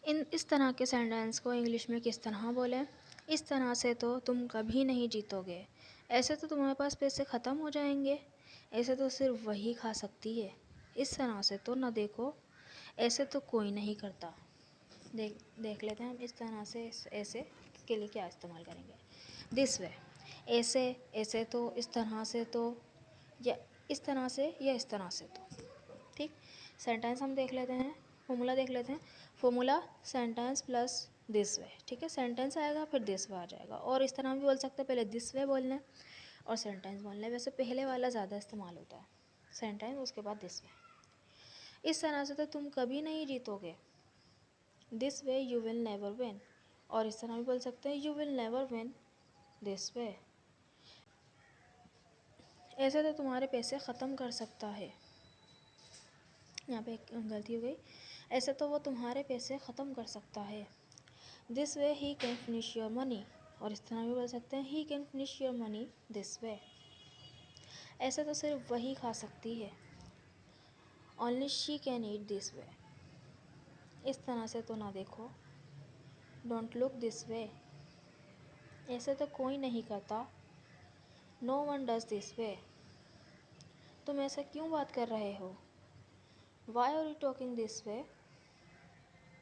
इस तरह के सेंटेंस को इंग्लिश में किस तरह बोलें? इस तरह से तो तुम कभी नहीं जीतोगे। ऐसे तो तुम्हारे पास पैसे ख़त्म हो जाएंगे। ऐसे तो सिर्फ वही खा सकती है। इस तरह से तो न देखो। ऐसे तो कोई नहीं करता। देख लेते हैं हम इस तरह से ऐसे के लिए क्या इस्तेमाल करेंगे। दिस वे, ऐसे, ऐसे तो, इस तरह से तो, या इस तरह से, या इस तरह से तो। ठीक, सेंटेंस हम देख लेते हैं, फॉर्मूला देख लेते हैं। Formula sentence plus this way. ठीक है, सेंटेंस आएगा फिर दिस वे आ जाएगा। और इस तरह भी बोल सकते हैं, पहले दिस वे बोलना है और सेंटेंस बोलना है। वैसे पहले वाला ज़्यादा इस्तेमाल होता है, सेंटेंस उसके बाद दिस वे। इस तरह से तो तुम कभी नहीं जीतोगे। This way you will never win. और इस तरह भी बोल सकते हैं, you will never win this way. ऐसे तो तुम्हारे पैसे ख़त्म कर सकता है। यहाँ पे एक गलती हो गई। ऐसे तो वो तुम्हारे पैसे ख़त्म कर सकता है। This way he can finish your money. और इस तरह भी बोल सकते हैं, he can finish your money this way. ऐसे तो सिर्फ वही खा सकती है। Only she can eat this way. इस तरह से तो ना देखो। Don't look this way. ऐसे तो कोई नहीं करता। No one does this way. तुम ऐसा क्यों बात कर रहे हो? Why are you talking this way?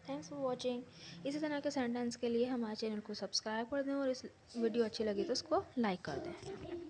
Thanks for watching. इसी तरह के सेंटेंस के लिए हमारे चैनल को सब्सक्राइब कर दें और इस वीडियो अच्छी लगी तो उसको लाइक कर दें।